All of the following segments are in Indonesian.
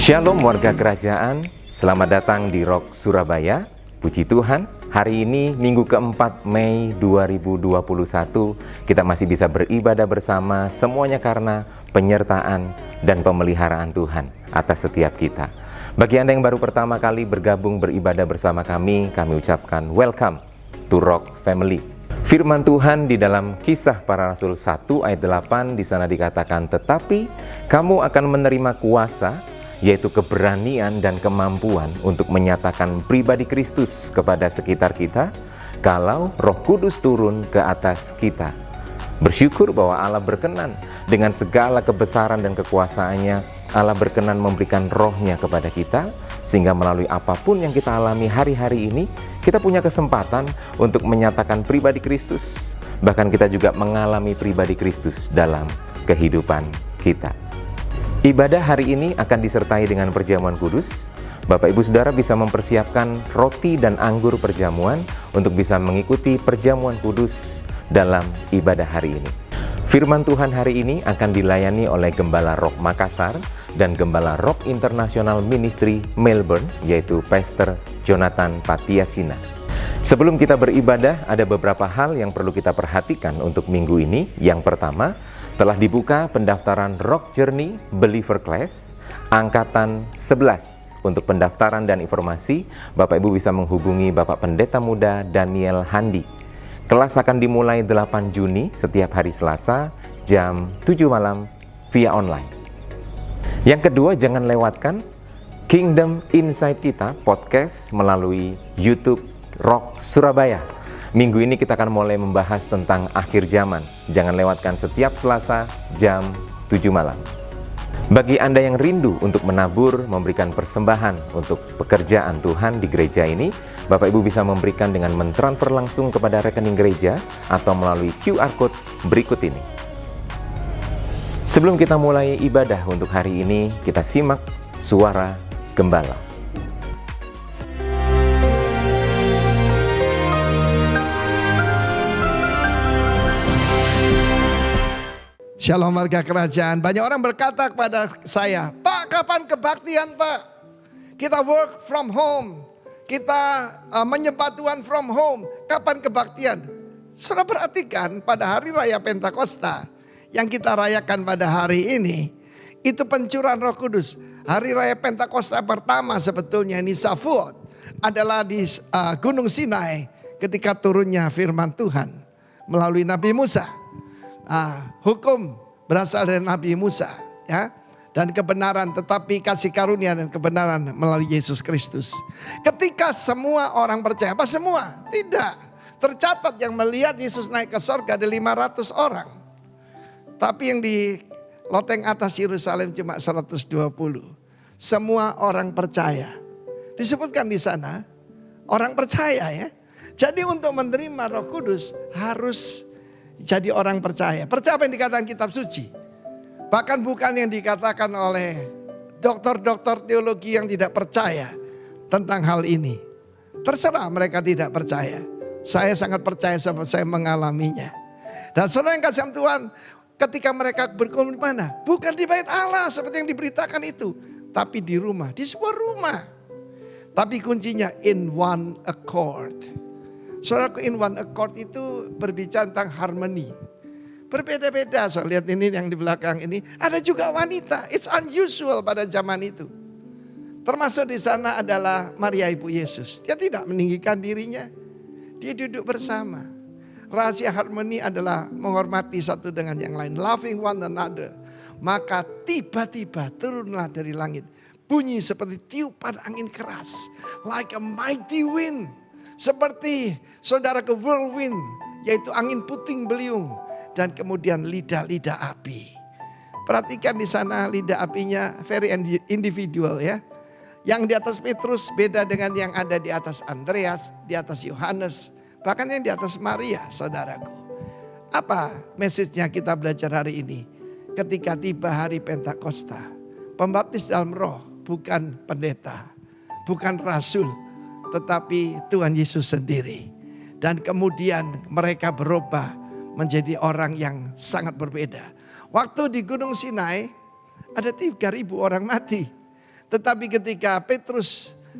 Shalom warga kerajaan, selamat datang di Rock Surabaya. Puji Tuhan, hari ini Minggu keempat Mei 2021, kita masih bisa beribadah bersama semuanya karena penyertaan dan pemeliharaan Tuhan atas setiap kita. Bagi Anda yang baru pertama kali bergabung beribadah bersama kami ucapkan welcome to Rock Family. Firman Tuhan di dalam Kisah Para Rasul 1 ayat 8 di sana dikatakan, tetapi kamu akan menerima kuasa, yaitu keberanian dan kemampuan untuk menyatakan pribadi Kristus kepada sekitar kita, kalau Roh Kudus turun ke atas kita. Bersyukur bahwa Allah berkenan dengan segala kebesaran dan kekuasaannya, Allah berkenan memberikan rohnya kepada kita, sehingga melalui apapun yang kita alami hari-hari ini, kita punya kesempatan untuk menyatakan pribadi Kristus. Bahkan kita juga mengalami pribadi Kristus dalam kehidupan kita. Ibadah hari ini akan disertai dengan perjamuan kudus. Bapak Ibu Saudara bisa mempersiapkan roti dan anggur perjamuan untuk bisa mengikuti perjamuan kudus dalam ibadah hari ini. Firman Tuhan hari ini akan dilayani oleh Gembala Rock Makassar dan Gembala Rock International Ministry Melbourne, yaitu Pastor Jonathan Patiasina. Sebelum kita beribadah, ada beberapa hal yang perlu kita perhatikan untuk minggu ini. Yang pertama, telah dibuka pendaftaran Rock Journey Believer Class Angkatan 11. Untuk pendaftaran dan informasi, Bapak Ibu bisa menghubungi Bapak Pendeta Muda Daniel Handi. Kelas akan dimulai 8 Juni setiap hari Selasa jam 7 malam via online. Yang kedua, jangan lewatkan Kingdom Insight kita podcast melalui YouTube Rock Surabaya. Minggu ini kita akan mulai membahas tentang akhir zaman. Jangan lewatkan setiap Selasa jam 7 malam. Bagi Anda yang rindu untuk menabur, memberikan persembahan untuk pekerjaan Tuhan di gereja ini, Bapak Ibu bisa memberikan dengan mentransfer langsung kepada rekening gereja atau melalui QR Code berikut ini. Sebelum kita mulai ibadah untuk hari ini, kita simak suara Gembala. Shalom warga kerajaan. Banyak orang berkata kepada saya, Pak, kapan kebaktian, Pak? Kita work from home. Kita menyembah Tuhan from home. Kapan kebaktian? Saudara perhatikan pada hari raya Pentakosta yang kita rayakan pada hari ini, itu pencurahan Roh Kudus. Hari raya Pentakosta pertama sebetulnya ini Shavuot adalah di Gunung Sinai ketika turunnya firman Tuhan melalui Nabi Musa. Hukum berasal dari Nabi Musa, ya, dan kebenaran, tetapi kasih karunia dan kebenaran melalui Yesus Kristus. Ketika semua orang percaya, apa semua? Tidak. Tercatat yang melihat Yesus naik ke sorga ada 500 orang. Tapi yang di loteng atas Yerusalem cuma 120. Semua orang percaya. Disebutkan di sana orang percaya, ya. Jadi untuk menerima Roh Kudus harus jadi orang percaya. Percaya apa yang dikatakan kitab suci. Bahkan bukan yang dikatakan oleh dokter-dokter teologi yang tidak percaya tentang hal ini. Terserah mereka tidak percaya. Saya sangat percaya sebab saya mengalaminya. Dan saudara yang kasih Tuhan, ketika mereka berkumpul di mana? Bukan di bait Allah seperti yang diberitakan itu. Tapi di rumah, di sebuah rumah. Tapi kuncinya in one accord. Saudaraku, in one accord itu berbicara tentang harmoni. Berbeda-beda, so lihat ini yang di belakang ini. Ada juga wanita, it's unusual pada zaman itu. Termasuk di sana adalah Maria Ibu Yesus. Dia tidak meninggikan dirinya, dia duduk bersama. Rahasia harmoni adalah menghormati satu dengan yang lain, loving one another. Maka tiba-tiba turunlah dari langit bunyi seperti tiupan angin keras, like a mighty wind. Seperti saudara ke whirlwind, yaitu angin puting beliung. Dan kemudian lidah-lidah api. Perhatikan di sana lidah apinya very individual, ya. Yang di atas Petrus beda dengan yang ada di atas Andreas, di atas Yohanes. Bahkan yang di atas Maria, saudaraku. Apa message-nya kita belajar hari ini? Ketika tiba hari Pentakosta, pembaptis dalam roh bukan pendeta, bukan rasul, tetapi Tuhan Yesus sendiri. Dan kemudian mereka berubah menjadi orang yang sangat berbeda. Waktu di Gunung Sinai ada 3.000 orang mati. Tetapi ketika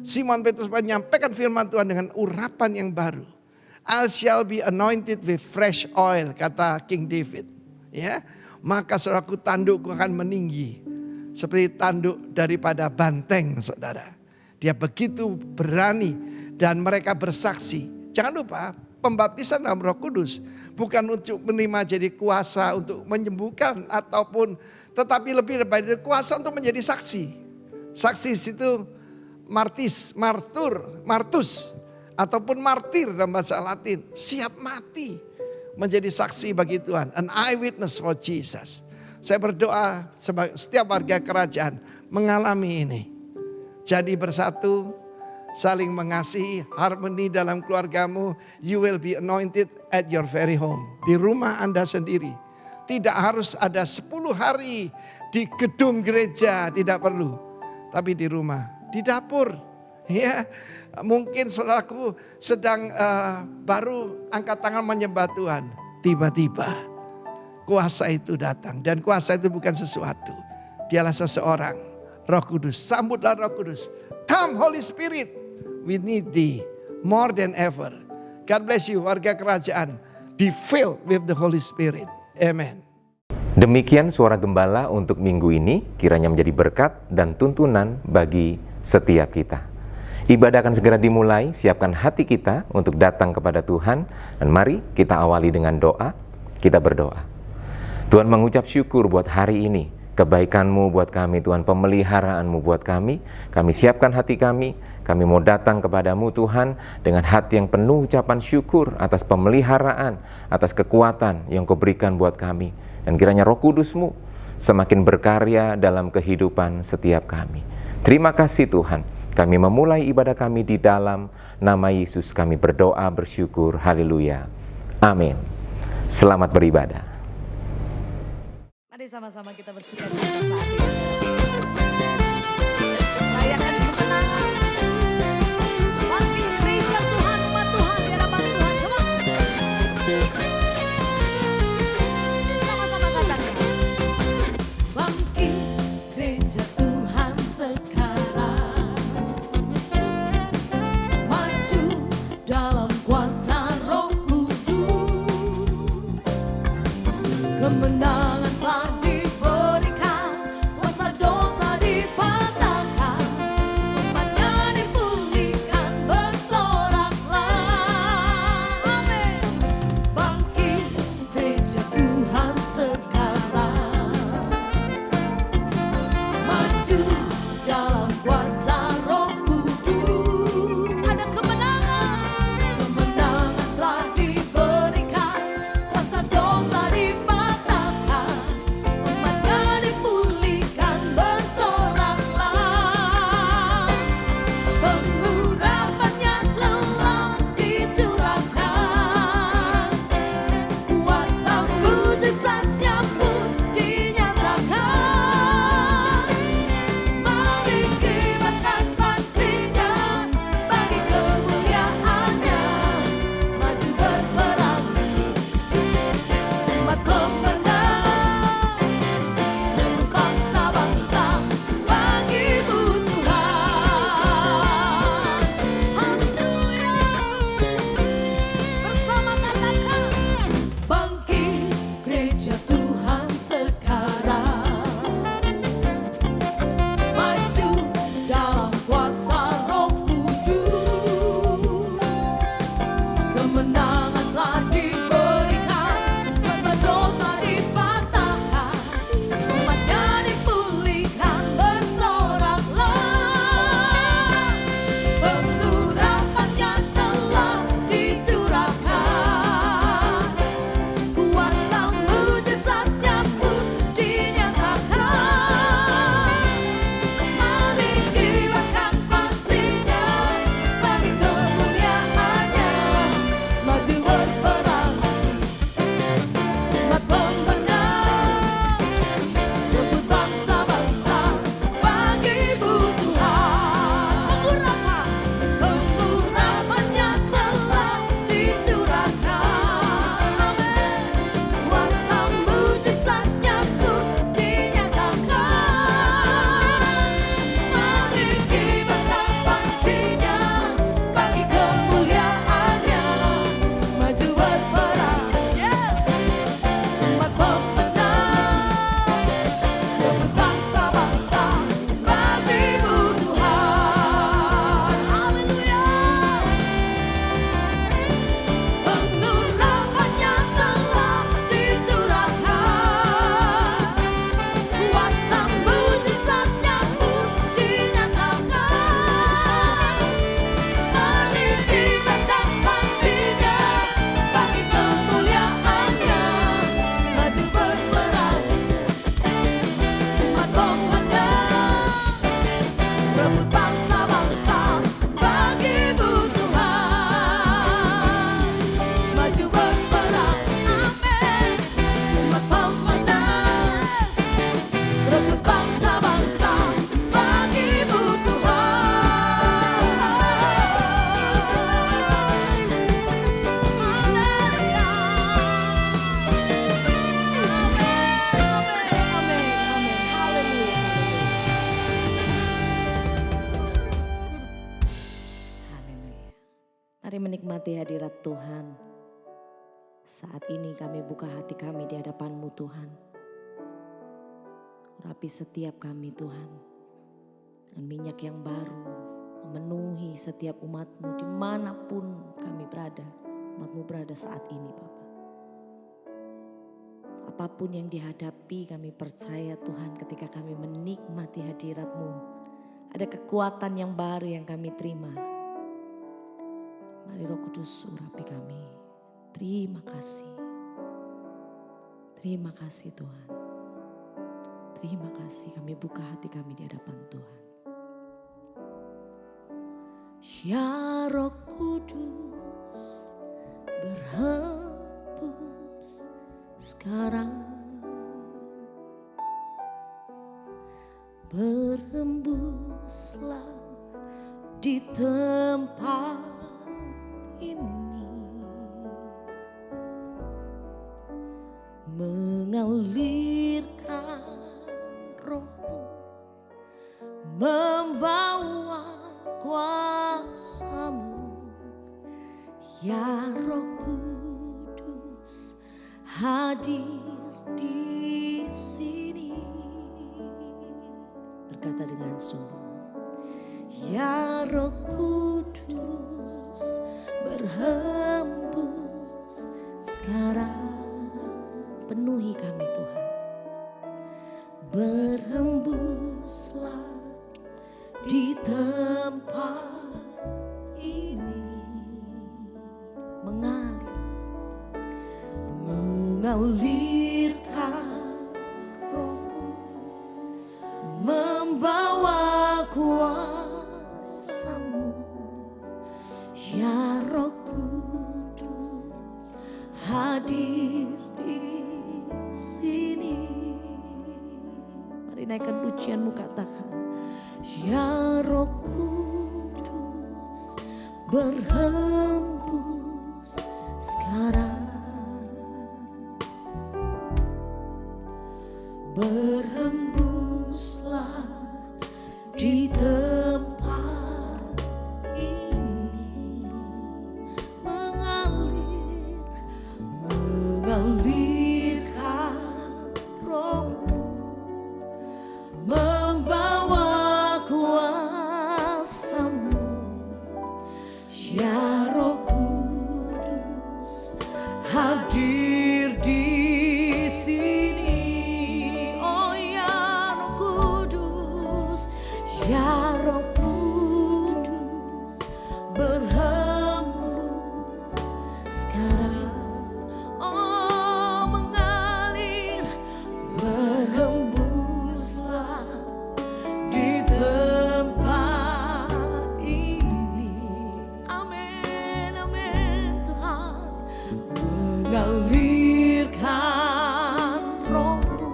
Simon Petrus menyampaikan firman Tuhan dengan urapan yang baru. I shall be anointed with fresh oil, kata King David. Ya, maka saudaraku, tandukku akan meninggi seperti tanduk daripada banteng, saudara. Dia begitu berani dan mereka bersaksi. Jangan lupa, pembaptisan dalam Roh Kudus bukan untuk menerima jadi kuasa untuk menyembuhkan ataupun, tetapi lebih daripada itu kuasa untuk menjadi saksi. Saksi situ martus ataupun martir dalam bahasa Latin, siap mati menjadi saksi bagi Tuhan, an eyewitness for Jesus. Saya berdoa setiap warga kerajaan mengalami ini. Jadi bersatu, saling mengasihi, harmoni dalam keluargamu. You will be anointed at your very home. Di rumah Anda sendiri. Tidak harus ada 10 hari di gedung gereja, tidak perlu. Tapi di rumah, di dapur. Ya, mungkin saudaraku sedang baru angkat tangan menyembah Tuhan. Tiba-tiba kuasa itu datang. Dan kuasa itu bukan sesuatu. Dialah seseorang. Roh Kudus, sambutlah Roh Kudus. Come Holy Spirit, we need thee more than ever. God bless you warga kerajaan. Be filled with the Holy Spirit. Amen. Demikian suara gembala untuk minggu ini, kiranya menjadi berkat dan tuntunan bagi setiap kita. Ibadah akan segera dimulai, siapkan hati kita untuk datang kepada Tuhan. Dan mari kita awali dengan doa, kita berdoa. Tuhan, mengucap syukur buat hari ini. Kebaikan-Mu buat kami Tuhan, pemeliharaanmu buat kami. Kami siapkan hati kami mau datang kepadamu Tuhan dengan hati yang penuh ucapan syukur atas pemeliharaan, atas kekuatan yang Kau berikan buat kami. Dan kiranya Roh Kudus-Mu semakin berkarya dalam kehidupan setiap kami. Terima kasih Tuhan, kami memulai ibadah kami di dalam nama Yesus kami berdoa bersyukur, haleluya, amin. Selamat beribadah. Mari sama-sama kita bersukacita saat ini. Rayakan kemenangan. Bangkit gereja Tuhan, umat Tuhan, di hadapan Tuhan. Come on. Sama-sama katakan. Bangkit gereja Tuhan sekarang. Maju dalam kuasa Roh Kudus. Kemenangan telah diberikan, kuasa dosa dipatahkan, umatnya dipulihkan, bersoraklah. Amin. Bangkit gereja Tuhan sekarang. Maju dalam kuasa Roh Kudus. Ada kemenangan. Kemenangan telah diberikan, kuasa dosa dipatahkan, umatnya dipulihkan, bersoraklah. Pengurapannya telah dicurahkan, kuasa mujizatnya pun dinyatakan. Mari kibarkan pancinya bagi kemuliaannya, maju berperang, umat pemenang, bangsa-bangsa bagi-Mu Tuhan. Haleluya. Bersama katakan, bangkit gereja Tuhan sekarang. Maju dalam kuasa Roh Kudus. Kemenangan telah diberikan, kuasa dosa dipatahkan, umatnya dipulihkan, bersoraklah. Pengurapannya telah dicurahkan, kuasa mujizatnya pun dinyatakan. Mari kibarkan pancinya bagi kemuliaannya, maju berperang, Mari menikmati hadirat Tuhan. Saat ini kami buka hati kami di hadapan-Mu Tuhan. Urapi setiap kami Tuhan. Dan minyak yang baru memenuhi setiap umat-Mu dimanapun kami berada. Umat-Mu berada saat ini Bapa. Apapun yang dihadapi kami percaya Tuhan ketika kami menikmati hadirat-Mu. Ada kekuatan yang baru yang kami terima. Mari Roh Kudus urapi kami. Terima kasih. Terima kasih Tuhan. Terima kasih kami buka hati kami di hadapan Tuhan. Ya Roh Kudus berhembus sekarang. Berhembuslah di tempat ini, mengalirkan Roh-Mu, membawa kuasa-Mu. Ya Roh Kudus hadir di sini. Berkata dengan sungguh, ya Roh Kudus berhembus sekarang. Penuhi kami Tuhan. Berhembuslah di tempat ini, mengalirkan Roh-Mu, membawa kuasa-Mu. Ya Roh Kudus hadir di sini. Mari naikkan pujianmu, katakan, ya Roh Kudus berhembus sekarang. Berhembuslah di tempat ini, mengalirkan Roh-Mu, membawa kuasa-Mu. Ya Roh Kudus hadir di sini. Oh ya Roh Kudus, ya Roh Kudus berhembus sekarang. Oh mengalir, berhembuslah di tempat ini. Amin, amin Tuhan. Mengalirkan Roh-Mu,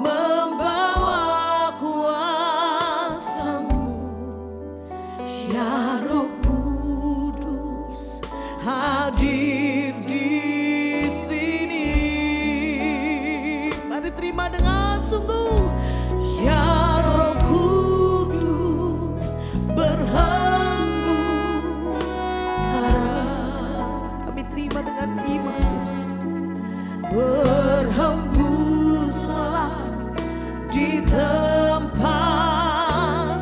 membawa kuasa-Mu. Ya Roh Kudus hadir di sini. Mari terima dengan sungguh. Ya Roh Kudus berhembus sekarang. Kami terima dengan iman Tuhan. Berhembuslah di tempat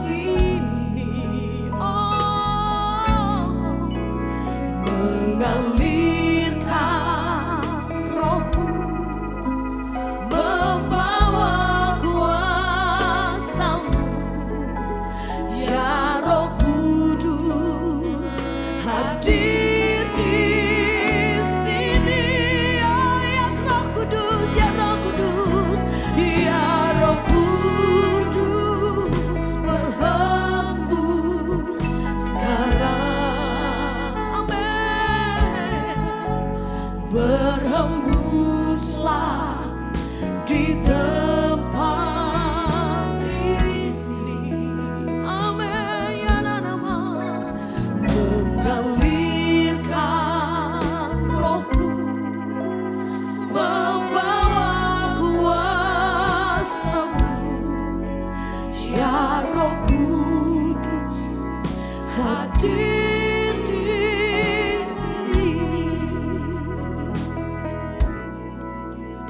ini. Oh, mengalirkan Roh-Mu, membawa kuasa-Mu. Ya Roh Kudus hadir di sini. Oh ya Roh Kudus, ya Roh Kudus, ya Roh Kudus berhembus sekarang. Amin. Berhembuslah di tempat ini. Amin. Ya nama mengalirkan Roh-Mu, membawa kuasa-Mu. Ya Roh Kudus hadir di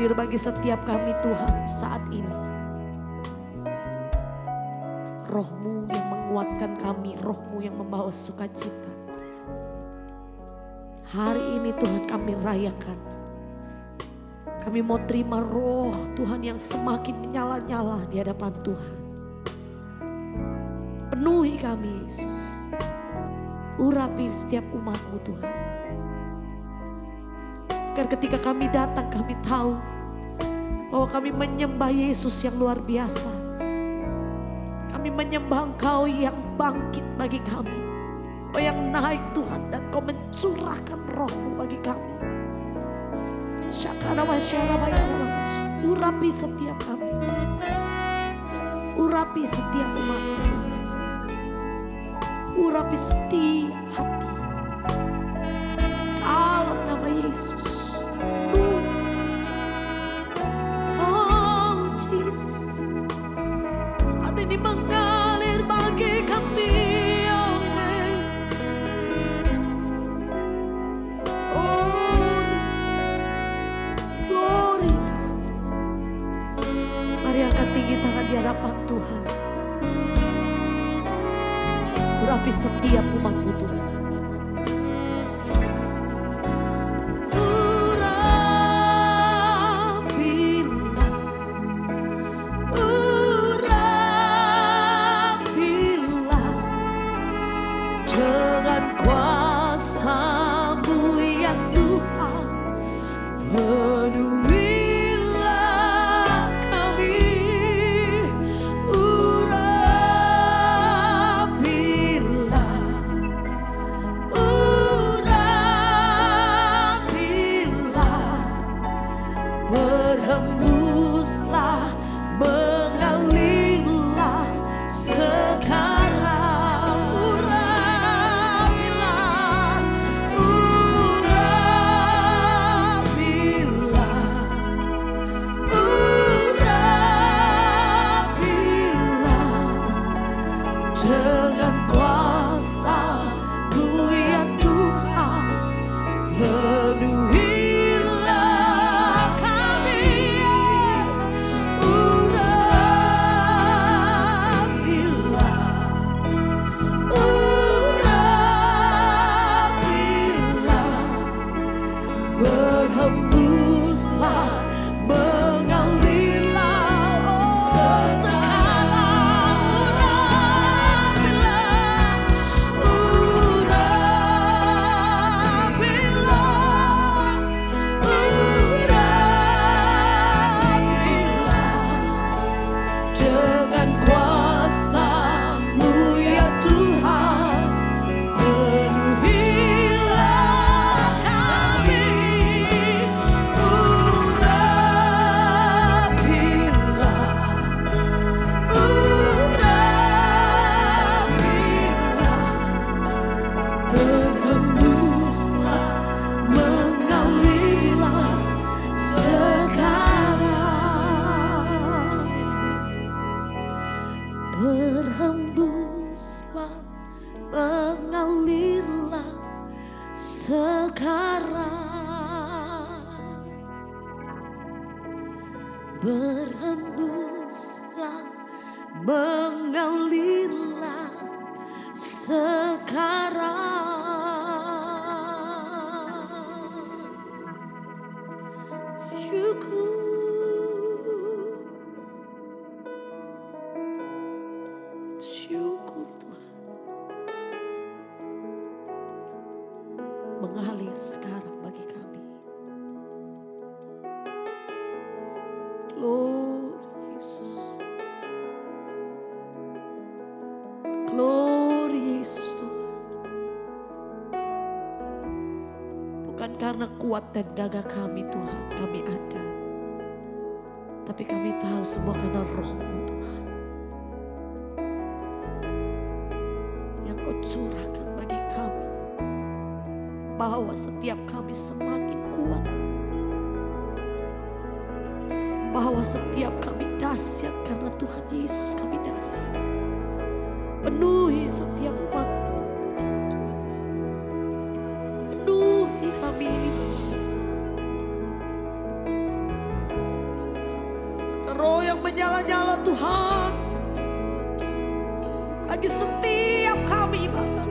hadir bagi setiap kami Tuhan saat ini. Roh-Mu yang menguatkan kami, Roh-Mu yang membawa sukacita. Hari ini Tuhan kami rayakan. Kami mau terima roh Tuhan yang semakin menyala-nyala di hadapan Tuhan. Penuhi kami Yesus. Urapi setiap umat-Mu Tuhan. Agar ketika kami datang kami tahu bahwa kami menyembah Yesus yang luar biasa. Kami menyembah Engkau yang bangkit bagi kami. Engkau yang naik Tuhan dan Kau mencurahkan roh-Mu bagi kami. Urapi setiap kami. Urapi setiap umat-Mu Tuhan. Urapi setiap hati. Dalam nama Yesus. Oh Jesus. Saat ini mengalir bagi kami. Oh Yesus. Glory. Mari angkat tinggi tangan di hadapan Tuhan. Urapi setiap umat-Mu Tuhan. Urapilah dengan kuasa-Mu ya Tuhan. Penuhilah kami. Berhembuslah, mengalirlah sekarang. Urapilah, dengan kuasa-Mu ya Tuhan. Penuhilah kami. Berhembuslah, mengalirlah sekarang. Urapilah dengan kuasa-Mu ya Tuhan. Penuhilah kami. Berhembuslah, mengalirlah sekarang. Berhembuslah, mengalirlah sekarang. Berhembuslah, mengalirlah sekarang. Syukur Tuhan. Mengalir sekarang bagi kami. Glory Yesus. Glory Yesus Tuhan. Bukan karena kuat dan gagah kami Tuhan, kami ada. Tapi kami tahu semua karena Roh-Mu Tuhan. Yang Kau curahkan bagi kami. Bahwa setiap kami semakin kuat. Bahwa setiap kami dahsyat karena Tuhan Yesus kami dahsyat. Penuhi setiap umat-Mu. Penuhi kami Yesus. roh yang menyala-nyala Tuhan. Bagi setiap kami Bapa.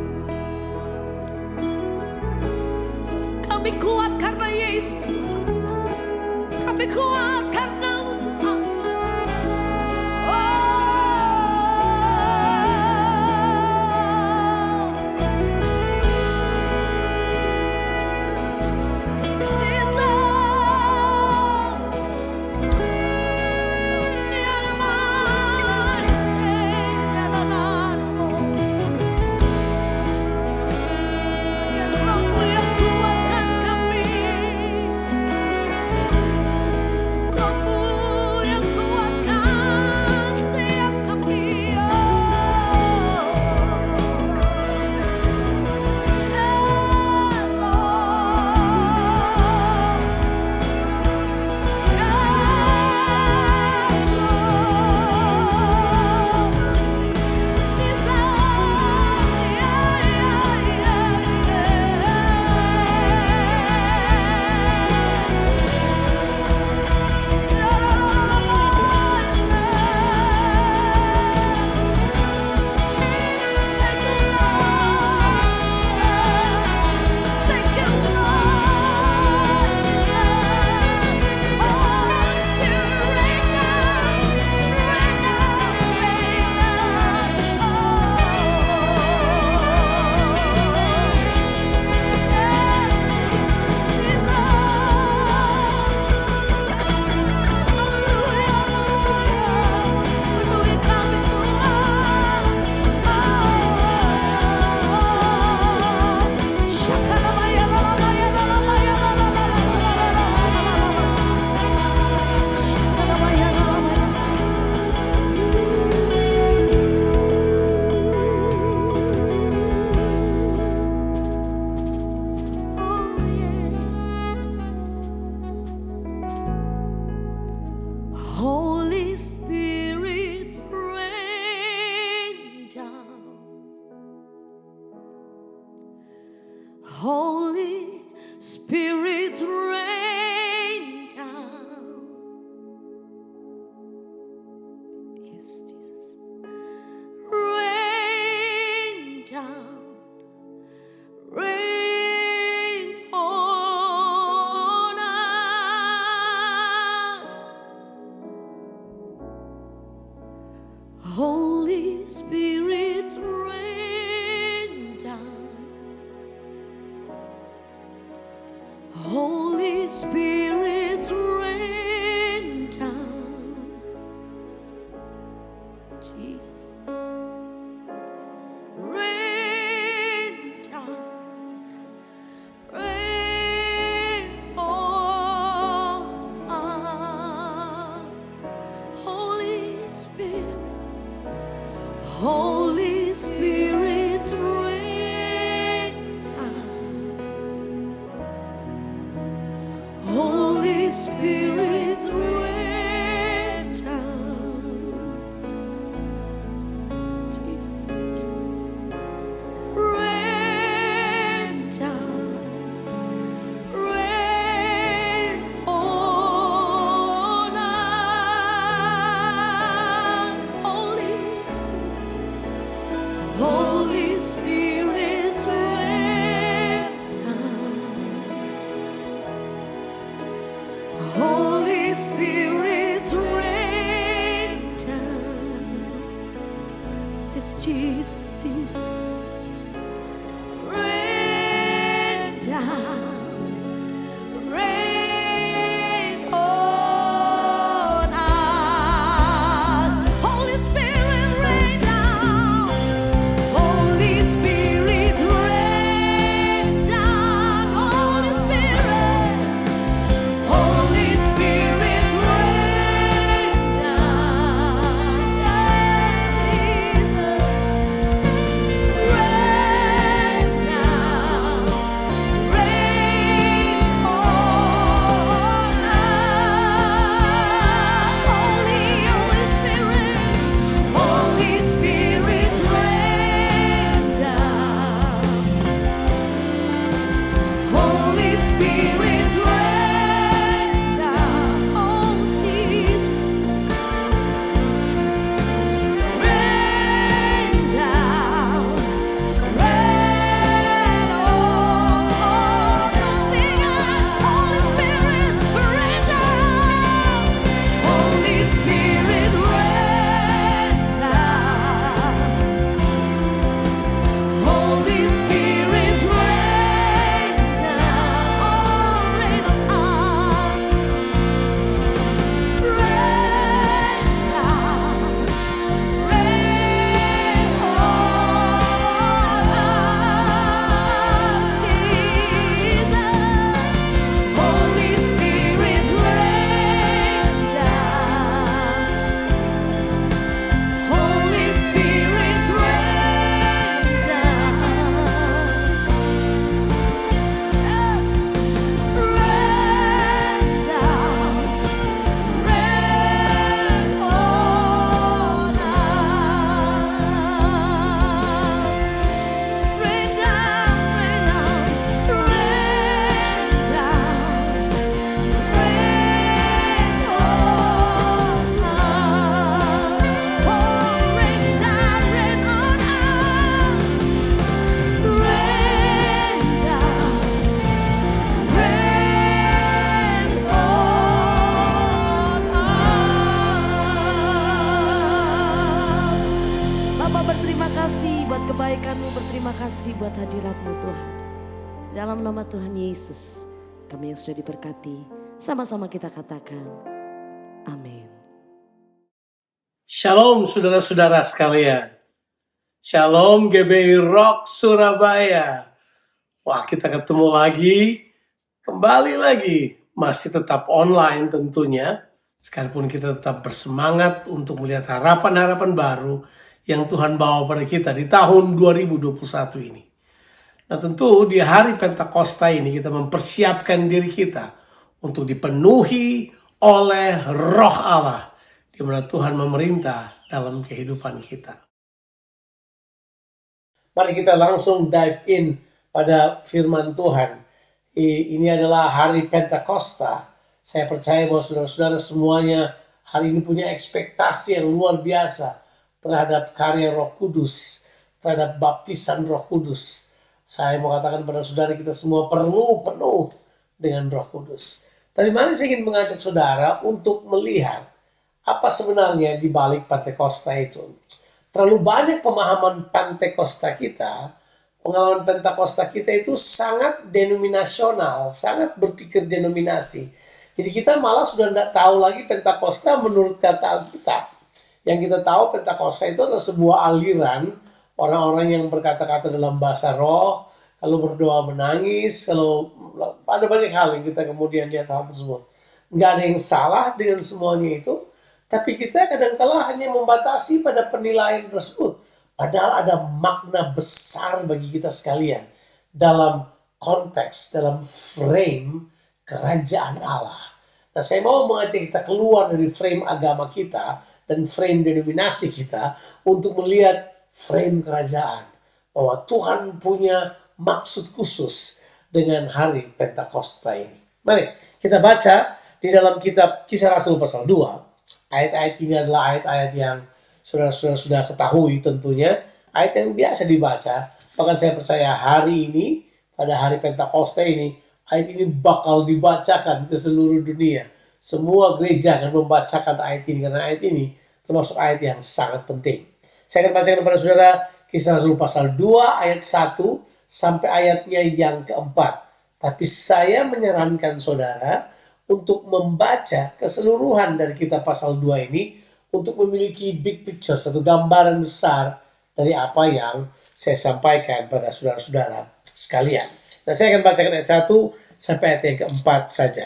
Kami kuat karena Yesus. Kami kuat karena-Mu Tuhan. Holy Spirit rain down. Holy Spirit rain down. Yes, Jesus. Rain down. Rain on us. Holy Spirit rain down. Holy Spirit rain down. Jesus. Rain down. Rain on us. Holy Spirit. Holy Spirit rain down. Holy Spirit rain down. Jesus, thank you. Rain down. Rain on us. Holy Spirit. Holy Spirit rain down. Holy Spirit rain down. It's Jesus, Jesus. Rain down. Rain on us. Holy Spirit rain down. Holy Spirit rain down. Holy Spirit. Holy Spirit rain down. Jesus. Rain down. Rain on us. Holy Spirit. Holy Spirit rain down. Holy Spirit rain down. Oh Jesus. buat hadirat-Mu Tuhan. Dalam nama Tuhan Yesus, kami yang sudah diberkati, sama-sama kita katakan, amin. Shalom saudara-saudara sekalian. Shalom GBI Rock Surabaya. Wah, kita ketemu lagi, kembali lagi. Masih tetap online tentunya. Sekalipun kita tetap bersemangat untuk melihat harapan-harapan baru yang Tuhan bawa pada kita di tahun 2021 ini. Nah tentu di hari Pentakosta ini kita mempersiapkan diri kita untuk dipenuhi oleh Roh Allah, di mana Tuhan memerintah dalam kehidupan kita. Mari kita langsung dive in pada firman Tuhan. Ini adalah hari Pentakosta. Saya percaya bahwa saudara-saudara semuanya hari ini punya ekspektasi yang luar biasa terhadap karya Roh Kudus, terhadap baptisan Roh Kudus. Saya mau katakan pada saudara, kita semua perlu penuh dengan Roh Kudus. Tapi mari saya ingin mengajak saudara untuk melihat apa sebenarnya di balik Pentakosta itu. Terlalu banyak pemahaman Pentakosta kita, pengalaman Pentakosta kita itu sangat denominasional, sangat berpikir denominasi. Jadi kita malah sudah tidak tahu lagi Pentakosta menurut kata Alkitab. Yang kita tahu Pentakosta itu adalah sebuah aliran orang-orang yang berkata-kata dalam bahasa roh, kalau berdoa menangis, kalau ada banyak hal yang kita kemudian lihat hal tersebut. Nggak ada yang salah dengan semuanya itu, tapi kita kadang-kala hanya membatasi pada penilaian tersebut. Padahal ada makna besar bagi kita sekalian dalam konteks, dalam frame kerajaan Allah. Nah, saya mau mengajak kita keluar dari frame agama kita dan frame denominasi kita untuk melihat frame kerajaan. Bahwa Tuhan punya maksud khusus dengan hari Pentakosta ini. Mari kita baca di dalam kitab Kisah Rasul pasal 2. Ayat-ayat ini adalah ayat-ayat yang saudara-saudara sudah ketahui tentunya. Ayat yang biasa dibaca. Bahkan saya percaya hari ini, pada hari Pentakosta ini, ayat ini bakal dibacakan ke seluruh dunia. Semua gereja akan membacakan ayat ini, karena ayat ini termasuk ayat yang sangat penting. Saya akan bacakan kepada saudara Kisah Rasul pasal 2 ayat 1 sampai ayatnya yang keempat. Tapi saya menyarankan saudara untuk membaca keseluruhan dari kitab pasal 2 ini untuk memiliki big picture, satu gambaran besar dari apa yang saya sampaikan pada saudara-saudara sekalian. Nah, saya akan bacakan ayat 1 sampai ayat yang keempat saja.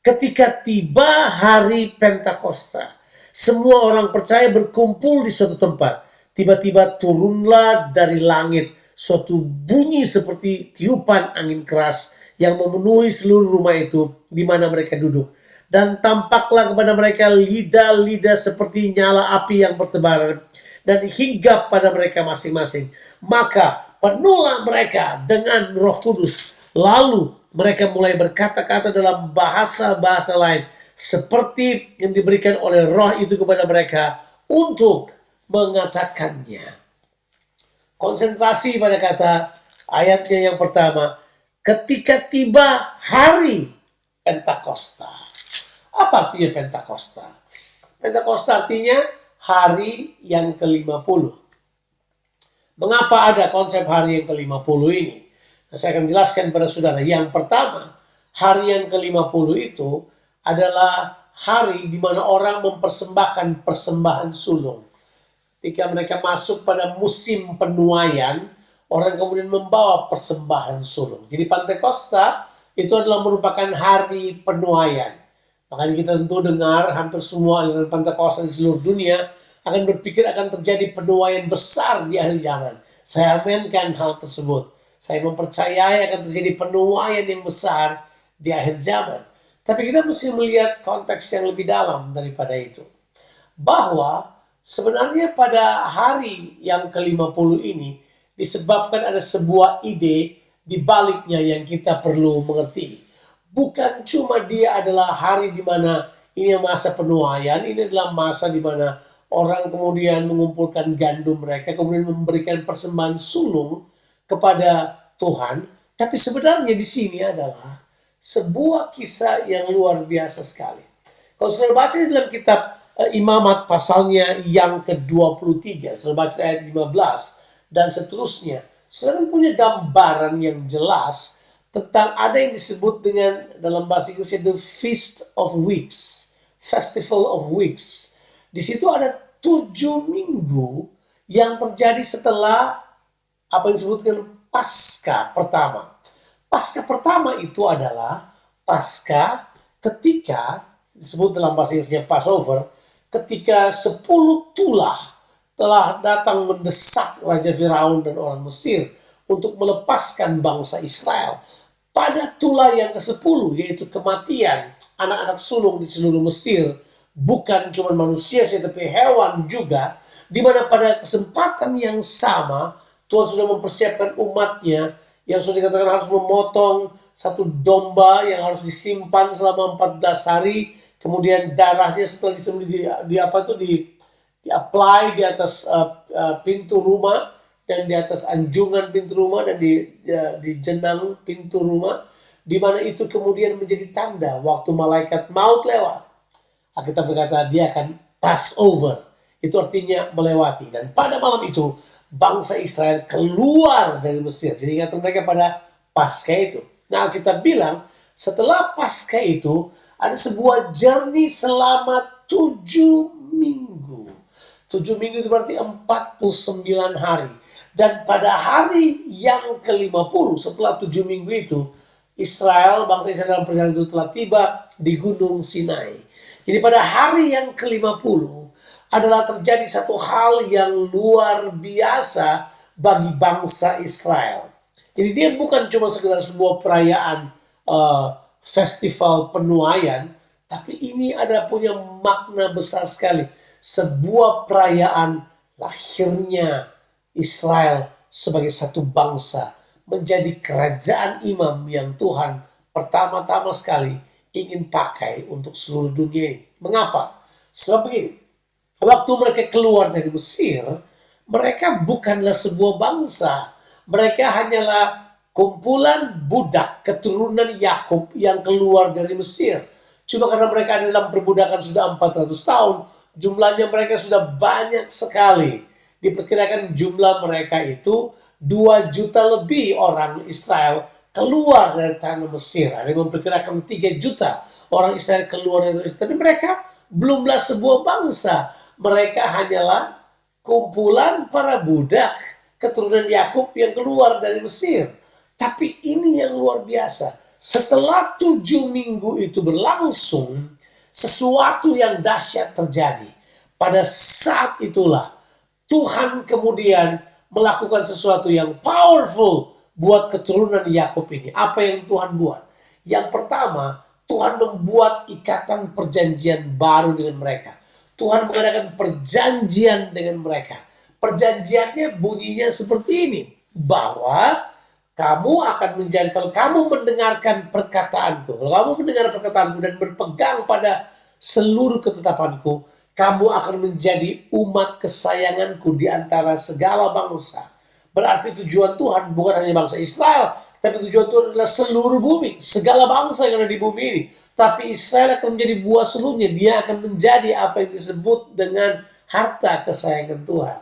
Ketika tiba hari Pentakosta, semua orang percaya berkumpul di suatu tempat. Tiba-tiba turunlah dari langit suatu bunyi seperti tiupan angin keras yang memenuhi seluruh rumah itu di mana mereka duduk. Dan tampaklah kepada mereka lidah-lidah seperti nyala api yang bertebaran dan hinggap pada mereka masing-masing. Maka penuhlah mereka dengan Roh Kudus. Lalu mereka mulai berkata-kata dalam bahasa-bahasa lain seperti yang diberikan oleh Roh itu kepada mereka untuk mengatakannya. Konsentrasi pada kata ayatnya yang pertama, ketika tiba hari Pentakosta. Apa artinya Pentakosta? Pentakosta artinya hari yang ke-50. Mengapa ada konsep hari yang ke-50 ini? Nah, saya akan jelaskan pada saudara. Yang pertama, hari yang ke-50 itu adalah hari di mana orang mempersembahkan persembahan sulung. Ketika mereka masuk pada musim penuaian, orang kemudian membawa persembahan sulung. Jadi Pentakosta itu adalah merupakan hari penuaian. Makanya kita tentu dengar hampir semua aliran Pentakosta di seluruh dunia akan berpikir akan terjadi penuaian besar di akhir zaman. Saya aminkan hal tersebut. Saya mempercayai akan terjadi penuaian yang besar di akhir zaman. Tapi kita mesti melihat konteks yang lebih dalam daripada itu. Bahwa sebenarnya pada hari yang ke-50 ini disebabkan ada sebuah ide di baliknya yang kita perlu mengerti. Bukan cuma dia adalah hari di mana ini masa penuaian, ini adalah masa di mana orang kemudian mengumpulkan gandum mereka, kemudian memberikan persembahan sulung kepada Tuhan. Tapi sebenarnya di sini adalah sebuah kisah yang luar biasa sekali. Kalau saudara baca di dalam kitab Imamat pasalnya yang ke-23, saudara baca ayat 15 dan seterusnya. saudara kan punya gambaran yang jelas tentang ada yang disebut dengan dalam bahasa Inggrisnya the Feast of Weeks, Festival of Weeks. Di situ ada 7 minggu yang terjadi setelah apa yang disebut dengan Paskah pertama. Paskah pertama itu adalah Paskah ketika disebut dalam bahasa Inggrisnya Passover, ketika 10 tulah telah datang mendesak Raja Firaun dan orang Mesir untuk melepaskan bangsa Israel. Pada tulah yang ke-10, yaitu kematian anak-anak sulung di seluruh Mesir, bukan cuma manusia saja tapi hewan juga, di mana pada kesempatan yang sama Tuhan sudah mempersiapkan umatnya yang sudah dikatakan harus memotong satu domba yang harus disimpan selama 14 hari, kemudian darahnya setelah disembelih di apply di atas pintu rumah dan di atas anjungan pintu rumah dan di jenang pintu rumah, di mana itu kemudian menjadi tanda waktu malaikat maut lewat. Kita berkata dia akan pass over, itu artinya melewati. Dan pada malam itu bangsa Israel keluar dari Mesir. Jadi ingat mereka pada Paskah itu. Nah, kita bilang setelah Paskah itu ada sebuah journey selama 7 minggu. 7 minggu itu berarti 49 hari. Dan pada hari yang ke-50 setelah 7 minggu itu, bangsa Israel dalam perjalanan itu telah tiba di Gunung Sinai. Jadi pada hari yang ke-50 adalah terjadi satu hal yang luar biasa bagi bangsa Israel. Jadi dia bukan cuma sekedar sebuah perayaan festival penuaian, tapi ini ada punya makna besar sekali. Sebuah perayaan lahirnya Israel sebagai satu bangsa menjadi kerajaan imam yang Tuhan pertama-tama sekali ingin pakai untuk seluruh dunia ini. Mengapa? Sebab begini. Waktu mereka keluar dari Mesir, mereka bukanlah sebuah bangsa. Mereka hanyalah kumpulan budak keturunan Yakub yang keluar dari Mesir. Cuma karena mereka ada dalam perbudakan sudah 400 tahun, jumlahnya mereka sudah banyak sekali. Diperkirakan jumlah mereka itu 2 juta lebih orang Israel keluar dari tanah Mesir. Ada yang memperkirakan 3 juta orang Israel keluar dari Mesir. Tapi mereka belumlah sebuah bangsa. Mereka hanyalah kumpulan para budak keturunan Yakub yang keluar dari Mesir. Tapi ini yang luar biasa. Setelah 7 minggu itu berlangsung, sesuatu yang dahsyat terjadi. Pada saat itulah Tuhan kemudian melakukan sesuatu yang powerful buat keturunan Yakub ini. Apa yang Tuhan buat? Yang pertama, Tuhan membuat ikatan perjanjian baru dengan mereka. Tuhan mengadakan perjanjian dengan mereka. Perjanjiannya bunyinya seperti ini. Bahwa kamu akan menjadi, kalau kamu mendengarkan perkataanku, kalau kamu mendengar perkataanku dan berpegang pada seluruh ketetapanku, kamu akan menjadi umat kesayanganku di antara segala bangsa. Berarti tujuan Tuhan bukan hanya bangsa Israel, tapi tujuan Tuhan adalah seluruh bumi, segala bangsa yang ada di bumi ini. Tapi Israel akan menjadi buah sulungnya. Dia akan menjadi apa yang disebut dengan harta kesayangan Tuhan.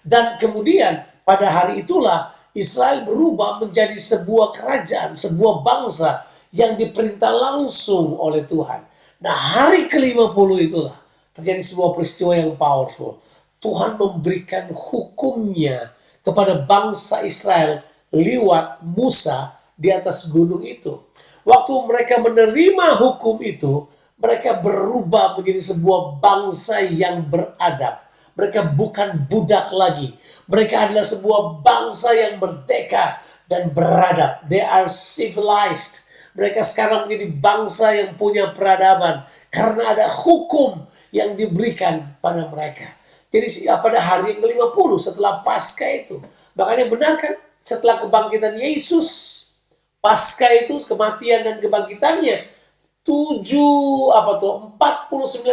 Dan kemudian pada hari itulah Israel berubah menjadi sebuah kerajaan, sebuah bangsa yang diperintah langsung oleh Tuhan. Nah, hari ke-50 itulah terjadi sebuah peristiwa yang powerful. Tuhan memberikan hukumnya kepada bangsa Israel lewat Musa di atas gunung itu. Waktu mereka menerima hukum itu, mereka berubah menjadi sebuah bangsa yang beradab. Mereka bukan budak lagi. Mereka adalah sebuah bangsa yang merdeka dan beradab. They are civilized. Mereka sekarang menjadi bangsa yang punya peradaban. Karena ada hukum yang diberikan pada mereka. Jadi pada hari yang ke-50 setelah Paskah itu. Makanya benar kan setelah kebangkitan Yesus, Paskah itu kematian dan kebangkitannya 49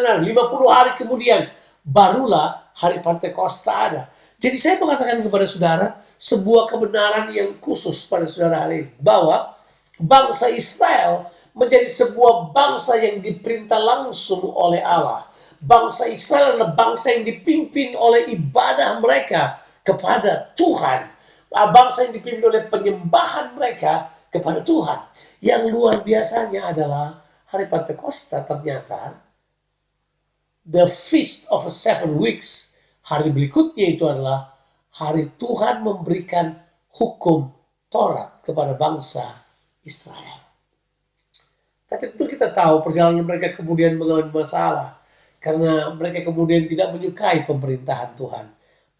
hari, 50 hari kemudian barulah hari Pentakosta ada. Jadi saya mengatakan kepada saudara sebuah kebenaran yang khusus pada saudara hari ini, bahwa bangsa Israel menjadi sebuah bangsa yang diperintah langsung oleh Allah. Bangsa Israel adalah bangsa yang dipimpin oleh ibadah mereka kepada Tuhan. bangsa yang dipimpin oleh penyembahan mereka kepada Tuhan. Yang luar biasanya adalah hari Pentakosta ternyata the feast of 7 weeks. Hari berikutnya itu adalah hari Tuhan memberikan hukum Taurat kepada bangsa Israel. Tapi tentu kita tahu perjalanan mereka kemudian mengalami masalah. Karena mereka kemudian tidak menyukai pemerintahan Tuhan.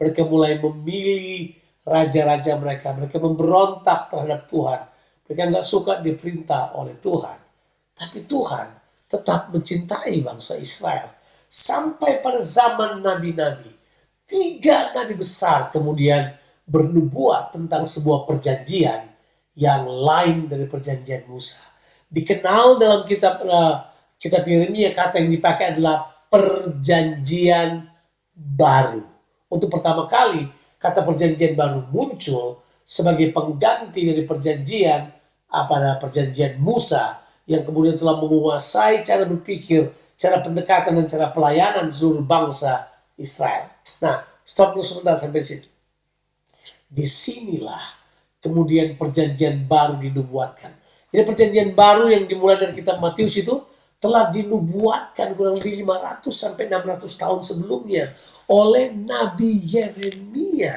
Mereka mulai memilih raja-raja mereka. Mereka memberontak terhadap Tuhan. Mereka nggak suka diperintah oleh Tuhan. Tapi Tuhan tetap mencintai bangsa Israel. Sampai pada zaman nabi-nabi. 3 nabi besar kemudian bernubuat tentang sebuah perjanjian yang lain dari perjanjian Musa. Dikenal dalam kitab Yeremia, kata yang dipakai adalah perjanjian baru. Untuk pertama kali kata perjanjian baru muncul sebagai pengganti dari perjanjian pada perjanjian Musa yang kemudian telah menguasai cara berpikir, cara pendekatan dan cara pelayanan seluruh bangsa Israel. Nah, stop dulu sebentar sampai sini. Disinilah kemudian perjanjian baru dinubuatkan. Jadi perjanjian baru yang dimulai dari kitab Matius itu telah dinubuatkan kurang lebih 500 sampai 600 tahun sebelumnya oleh Nabi Yeremia.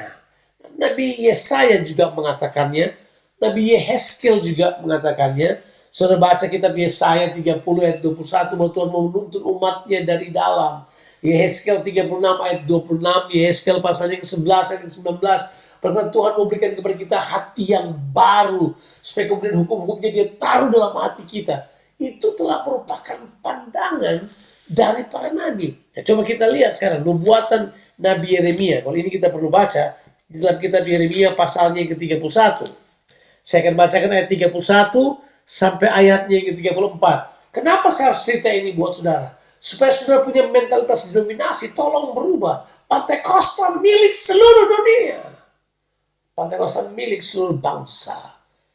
Nabi Yesaya juga mengatakannya. Nabi Yehezkel juga mengatakannya. Saudara baca kitab Yesaya 30 ayat 21 bahwa Tuhan mau menuntun umatnya dari dalam. Yehezkel 36 ayat 26, Yehezkel pasalnya ke-11 ayat 19. Berkata Tuhan memberikan kepada kita hati yang baru. Supaya kemudian hukum-hukumnya dia taruh dalam hati kita. Itu telah merupakan pandangan dari para nabi. Ya, coba kita lihat sekarang nubuatan Nabi Yeremia. Kalau ini kita perlu baca di dalam kitab Yeremia pasalnya yang ke-31. Saya akan bacakan ayat 31 sampai ayatnya yang ke-34. Kenapa saya harus cerita ini buat saudara? Supaya saudara punya mentalitas denominasi, tolong berubah. Pentakosta milik seluruh dunia. Pentakosta milik seluruh bangsa.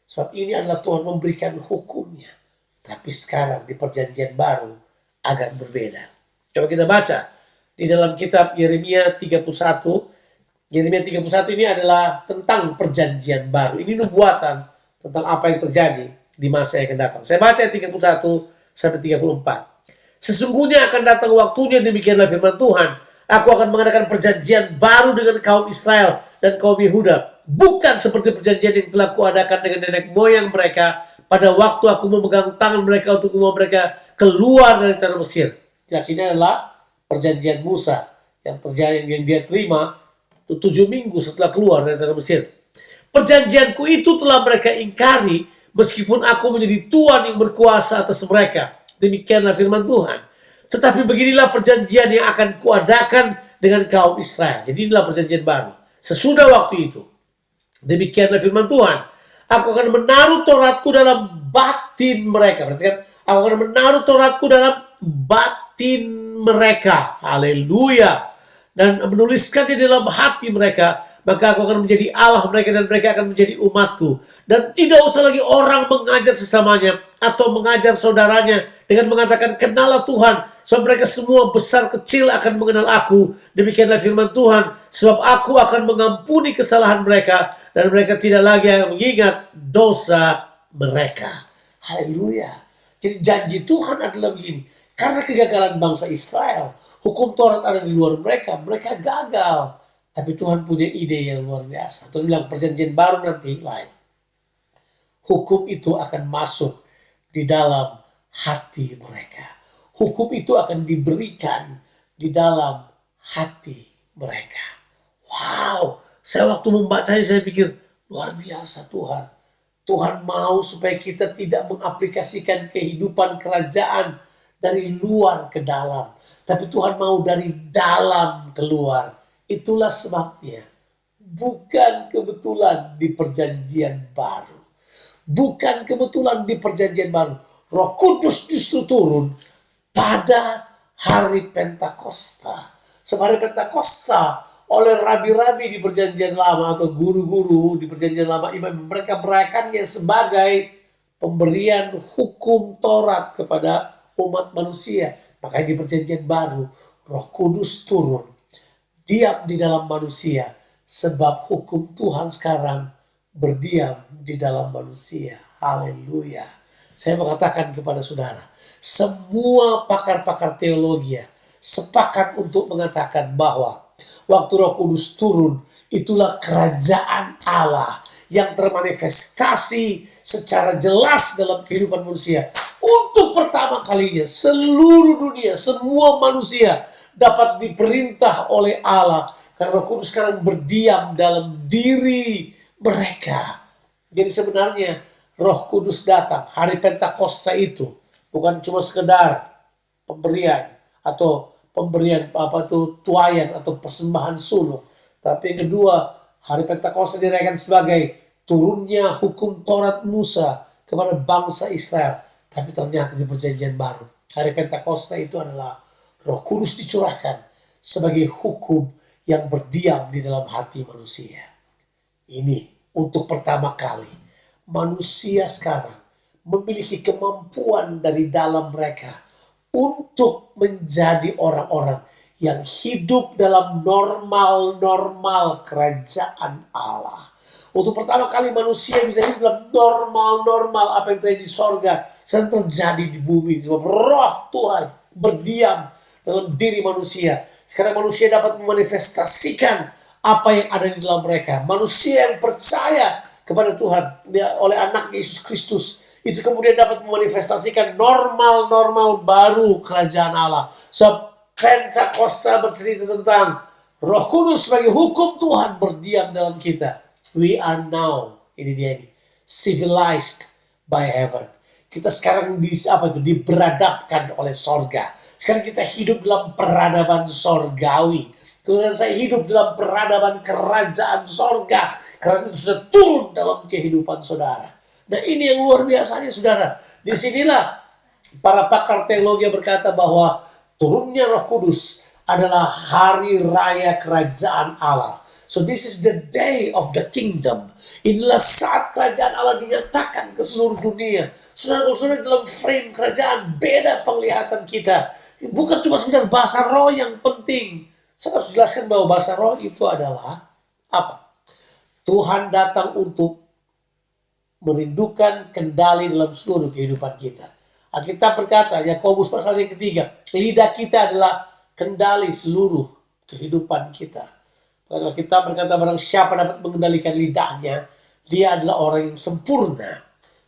Sebab ini adalah Tuhan memberikan hukumnya. Tapi sekarang di perjanjian baru agak berbeda. Coba kita baca di dalam kitab Yeremia 31. Yeremia 31 ini adalah tentang perjanjian baru. Ini nubuatan tentang apa yang terjadi di masa yang akan datang. Saya baca ayat 31 sampai 34. Sesungguhnya akan datang waktunya, demikianlah firman Tuhan. Aku akan mengadakan perjanjian baru dengan kaum Israel dan kaum Yehuda. Bukan seperti perjanjian yang telah kuadakan dengan nenek moyang mereka pada waktu aku memegang tangan mereka untuk membawa mereka keluar dari tanah Mesir. Jelas ini adalah perjanjian Musa yang terjadi, yang dia terima 7 minggu setelah keluar dari tanah Mesir. Perjanjianku itu telah mereka ingkari meskipun aku menjadi Tuhan yang berkuasa atas mereka. Demikianlah firman Tuhan. Tetapi beginilah perjanjian yang akan kuadakan dengan kaum Israel. Jadi inilah perjanjian baru. Sesudah waktu itu, demikianlah firman Tuhan. Aku akan menaruh Tauratku dalam batin mereka. Perhatikan, aku akan menaruh Tauratku dalam batin mereka. Haleluya. Dan menuliskannya dalam hati mereka. Maka aku akan menjadi Allah mereka dan mereka akan menjadi umatku. Dan tidak usah lagi orang mengajar sesamanya atau mengajar saudaranya dengan mengatakan kenalah Tuhan. Sebab mereka semua besar kecil akan mengenal aku. Demikianlah firman Tuhan. Sebab aku akan mengampuni kesalahan mereka dan mereka tidak lagi akan mengingat dosa mereka. Haleluya. Jadi janji Tuhan adalah begini. Karena kegagalan bangsa Israel, hukum Taurat ada di luar mereka. Mereka gagal. Tapi Tuhan punya ide yang luar biasa. Tuhan bilang perjanjian baru nanti lain. Hukum itu akan masuk di dalam hati mereka. Hukum itu akan diberikan di dalam hati mereka. Wow, saya waktu membacanya saya pikir luar biasa Tuhan. Tuhan mau supaya kita tidak mengaplikasikan kehidupan kerajaan dari luar ke dalam. Tapi Tuhan mau dari dalam keluar. Itulah sebabnya bukan kebetulan di perjanjian baru. Bukan kebetulan di perjanjian baru. Roh Kudus justru turun pada hari Pentakosta. Sebab hari Pentakosta oleh rabi-rabi di perjanjian lama atau guru-guru di perjanjian lama, mereka merayakannya sebagai pemberian hukum Taurat kepada umat manusia. Makanya di perjanjian baru Roh Kudus turun, diam di dalam manusia Sebab hukum Tuhan sekarang berdiam di dalam manusia. Haleluya. Saya mengatakan kepada saudara, semua pakar-pakar teologi sepakat untuk mengatakan bahwa waktu Roh Kudus turun, itulah kerajaan Allah yang termanifestasi secara jelas dalam kehidupan manusia. Untuk pertama kalinya seluruh dunia, semua manusia dapat diperintah oleh Allah karena Roh Kudus sekarang berdiam dalam diri mereka. Jadi sebenarnya Roh Kudus datang hari Pentakosta itu bukan cuma sekedar pemberian atau pemberian tuayan atau persembahan sulung, tapi yang kedua, hari Pentakosta dirayakan sebagai turunnya hukum Taurat Musa kepada bangsa Israel. Tapi ternyata di perjanjian baru, hari Pentakosta itu adalah Roh Kudus dicurahkan sebagai hukum yang berdiam di dalam hati manusia. Ini untuk pertama kali manusia sekarang memiliki kemampuan dari dalam mereka untuk menjadi orang-orang yang hidup dalam normal kerajaan Allah. Untuk pertama kali manusia bisa hidup dalam normal apa yang terjadi di sorga sedang terjadi di bumi. Sebab Roh Tuhan berdiam dalam diri manusia. Sekarang manusia dapat memanifestasikan apa yang ada di dalam mereka. Manusia yang percaya kepada Tuhan oleh anak Yesus Kristus itu kemudian dapat memanifestasikan normal baru kerajaan Allah. Sebab Pentakosta bercerita tentang Roh Kudus sebagai hukum Tuhan berdiam dalam kita. We are now, ini dia ini, civilized by heaven. Kita sekarang diberadabkan oleh sorga. Sekarang kita hidup dalam peradaban sorgawi. Kemudian saya hidup dalam peradaban kerajaan sorga. Karena itu sudah turun dalam kehidupan saudara. Nah ini yang luar biasanya saudara. Disinilah para pakar teologi berkata bahwa turunnya Roh Kudus adalah hari raya kerajaan Allah. So this is the day of the kingdom. Inilah saat kerajaan Allah dinyatakan ke seluruh dunia. Saudara-saudara dalam frame kerajaan beda penglihatan kita. Bukan cuma sekedar bahasa roh yang penting. Saya harus jelaskan bahwa bahasa roh itu adalah apa? Tuhan datang untuk merindukan kendali dalam seluruh kehidupan kita. Alkitab berkata, Yakobus pasal yang ketiga, lidah kita adalah kendali seluruh kehidupan kita. Karena kita berkata barang siapa dapat mengendalikan lidahnya, dia adalah orang yang sempurna.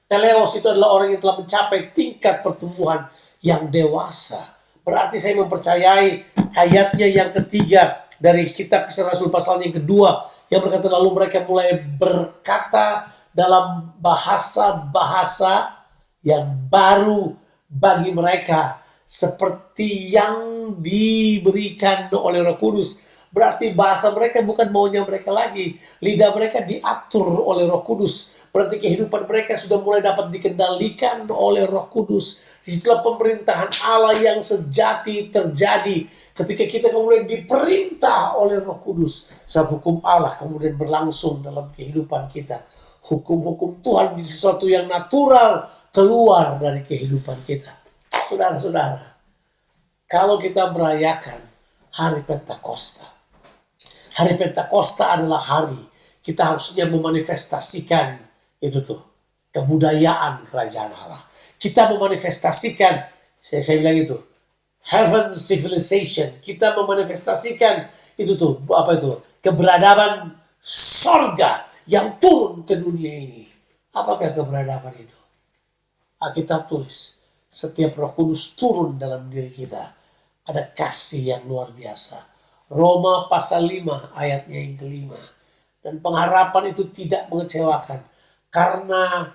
Teleos itu adalah orang yang telah mencapai tingkat pertumbuhan yang dewasa. Berarti saya mempercayai ayatnya yang ketiga dari kitab Kisah Rasul pasal yang kedua yang berkata lalu mereka mulai berkata dalam bahasa-bahasa yang baru bagi mereka seperti yang diberikan oleh Roh Kudus. Berarti bahasa mereka bukan maunya mereka lagi. Lidah mereka diatur oleh Roh Kudus. Berarti kehidupan mereka sudah mulai dapat dikendalikan oleh Roh Kudus. Disitulah pemerintahan Allah yang sejati terjadi. Ketika kita kemudian diperintah oleh Roh Kudus. Sebab hukum Allah kemudian berlangsung dalam kehidupan kita. Hukum-hukum Tuhan menjadi sesuatu yang natural keluar dari kehidupan kita. Saudara-saudara, kalau kita merayakan hari Pentakosta. Hari Pentakosta adalah hari kita harusnya memanifestasikan kebudayaan kerajaan Allah. Kita memanifestasikan, saya bilang itu, heaven civilization. Kita memanifestasikan keberadaban sorga yang turun ke dunia ini. Apakah keberadaban itu? Alkitab tulis, setiap Roh Kudus turun dalam diri kita, ada kasih yang luar biasa. Roma pasal 5 ayatnya yang kelima. Dan pengharapan itu tidak mengecewakan. Karena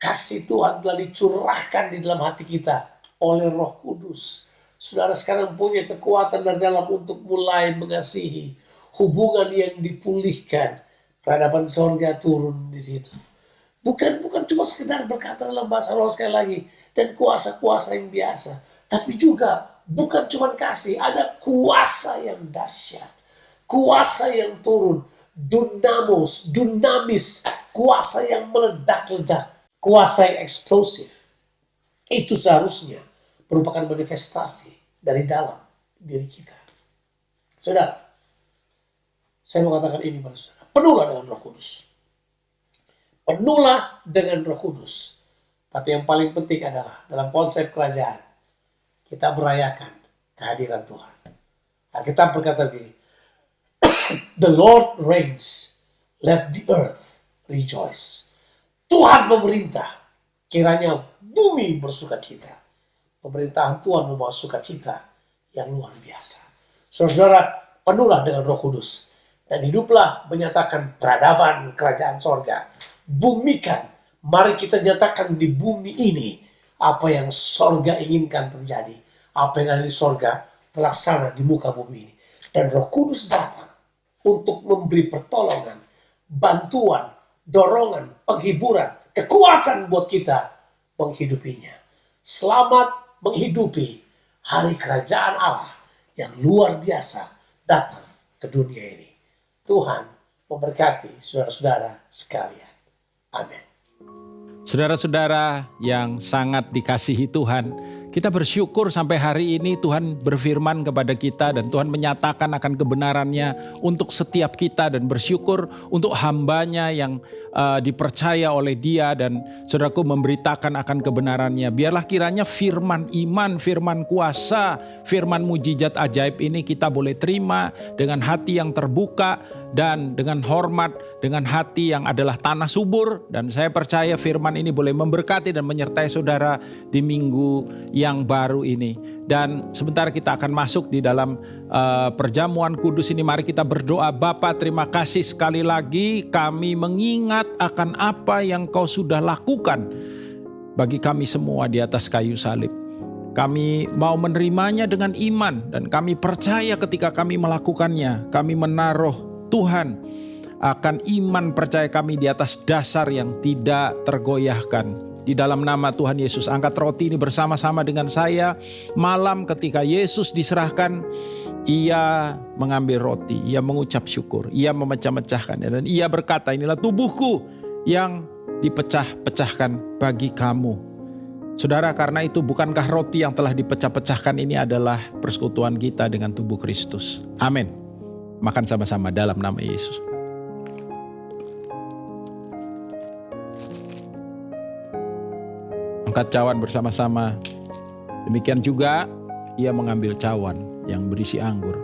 kasih Tuhan telah dicurahkan di dalam hati kita oleh Roh Kudus. Saudara sekarang punya kekuatan dari dalam untuk mulai mengasihi. Hubungan yang dipulihkan. Peradaban sorga turun di situ. Bukan cuma sekedar berkata dalam bahasa roh sekali lagi. Dan kuasa-kuasa yang biasa. Tapi juga bukan cuma kasih, ada kuasa yang dahsyat. Kuasa yang turun. Dunamis. Kuasa yang meledak-ledak. Kuasa yang eksplosif. Itu seharusnya merupakan manifestasi dari dalam diri kita. Saudara, Saya mau katakan ini pada saudara, penuhlah dengan Roh Kudus. Penuhlah dengan Roh Kudus. Tapi yang paling penting adalah dalam konsep kerajaan, kita merayakan kehadiran Tuhan. Alkitab berkata begini, The Lord reigns, let the earth rejoice. Tuhan memerintah, kiranya bumi bersukacita. Pemerintahan Tuhan membawa sukacita yang luar biasa. Saudara-saudara, penuhlah dengan Roh Kudus. Dan hiduplah menyatakan peradaban kerajaan sorga. Bumikan, mari kita nyatakan di bumi ini apa yang sorga inginkan terjadi. Apa yang ada di sorga terlaksana di muka bumi ini. Dan Roh Kudus datang untuk memberi pertolongan, bantuan, dorongan, penghiburan, kekuatan buat kita menghidupinya. Selamat menghidupi hari kerajaan Allah yang luar biasa datang ke dunia ini. Tuhan memberkati saudara-saudara sekalian. Amin. Saudara-saudara yang sangat dikasihi Tuhan, kita bersyukur sampai hari ini Tuhan berfirman kepada kita dan Tuhan menyatakan akan kebenarannya untuk setiap kita dan bersyukur untuk hambanya yang dipercaya oleh Dia dan saudaraku memberitakan akan kebenarannya. Biarlah kiranya firman iman, firman kuasa, firman mujizat ajaib ini kita boleh terima dengan hati yang terbuka dan dengan hormat, dengan hati yang adalah tanah subur. Dan saya percaya firman ini boleh memberkati dan menyertai saudara di minggu yang baru ini. Dan sebentar kita akan masuk di dalam perjamuan kudus ini. Mari kita berdoa. Bapa, terima kasih sekali lagi kami mengingat akan apa yang Kau sudah lakukan bagi kami semua di atas kayu salib. Kami mau menerimanya dengan iman dan kami percaya ketika kami melakukannya. Kami menaruh Tuhan akan iman percaya kami di atas dasar yang tidak tergoyahkan. Di dalam nama Tuhan Yesus, angkat roti ini bersama-sama dengan saya. Malam ketika Yesus diserahkan, Ia mengambil roti, Ia mengucap syukur, Ia memecah-mecahkannya. Dan Ia berkata, inilah tubuhku yang dipecah-pecahkan bagi kamu. Saudara, karena itu bukankah roti yang telah dipecah-pecahkan ini adalah persekutuan kita dengan tubuh Kristus. Amin. Makan sama-sama dalam nama Yesus. Angkat cawan bersama-sama. Demikian juga Ia mengambil cawan yang berisi anggur.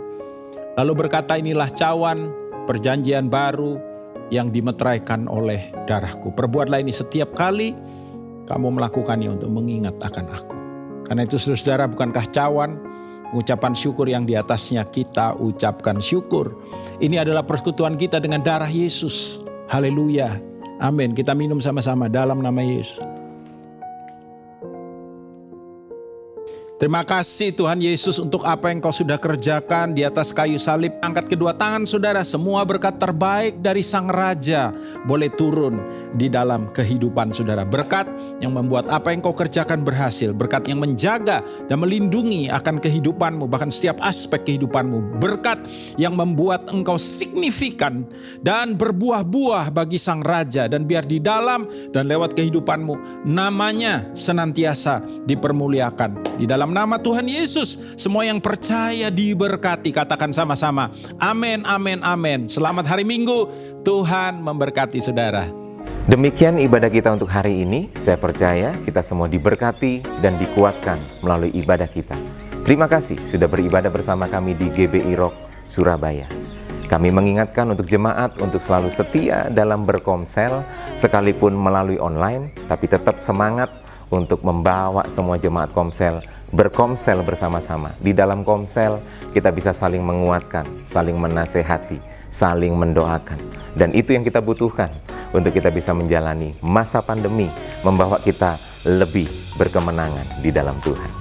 Lalu berkata, inilah cawan perjanjian baru yang dimeteraikan oleh darahku. Perbuatlah ini setiap kali kamu melakukannya untuk mengingat akan aku. Karena itu saudara, bukankah cawan ucapan syukur yang di atasnya kita ucapkan syukur. Ini adalah persekutuan kita dengan darah Yesus. Haleluya. Amin. Kita minum sama-sama dalam nama Yesus. Terima kasih Tuhan Yesus untuk apa yang Kau sudah kerjakan di atas kayu salib. Angkat kedua tangan saudara, semua berkat terbaik dari Sang Raja boleh turun di dalam kehidupan saudara. Berkat yang membuat apa yang Kau kerjakan berhasil. Berkat yang menjaga dan melindungi akan kehidupanmu, bahkan setiap aspek kehidupanmu. Berkat yang membuat engkau signifikan dan berbuah-buah bagi Sang Raja. Dan biar di dalam dan lewat kehidupanmu namanya senantiasa dipermuliakan. Di dalam nama Tuhan Yesus, semua yang percaya diberkati. Katakan sama-sama, amin, amin, amin. Selamat hari Minggu, Tuhan memberkati saudara. Demikian ibadah kita untuk hari ini. Saya percaya kita semua diberkati dan dikuatkan melalui ibadah kita. Terima kasih sudah beribadah bersama kami di GBI Rock Surabaya. Kami mengingatkan untuk jemaat untuk selalu setia dalam berkomsel, sekalipun melalui online, tapi tetap semangat untuk membawa semua jemaat komsel berkomsel bersama-sama. Di dalam komsel kita bisa saling menguatkan, saling menasehati, saling mendoakan. Dan itu yang kita butuhkan untuk kita bisa menjalani masa pandemi, membawa kita lebih berkemenangan di dalam Tuhan.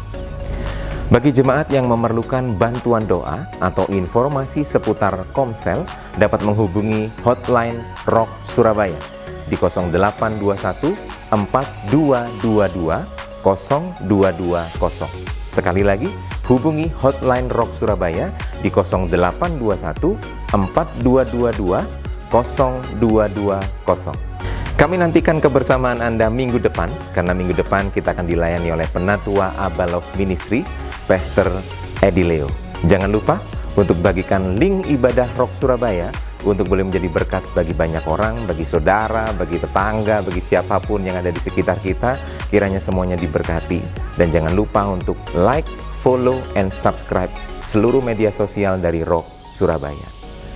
Bagi jemaat yang memerlukan bantuan doa atau informasi seputar komsel, dapat menghubungi hotline Rock Surabaya di 0821 4222 0220. Sekali lagi, hubungi hotline Rock Surabaya di 0821 4222 0220. Kami nantikan kebersamaan Anda minggu depan, karena minggu depan kita akan dilayani oleh Penatua Abba Love Ministry, Pastor Eddie Leo. Jangan lupa untuk bagikan link ibadah Rock Surabaya untuk boleh menjadi berkat bagi banyak orang, bagi saudara, bagi tetangga, bagi siapapun yang ada di sekitar kita. Kiranya semuanya diberkati. Dan jangan lupa untuk like, follow, and subscribe seluruh media sosial dari Rock Surabaya.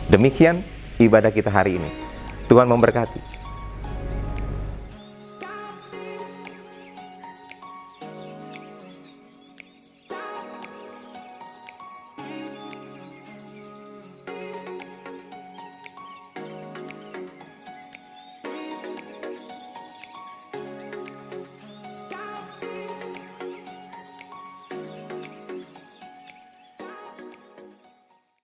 Demikian ibadah kita hari ini. Tuhan memberkati.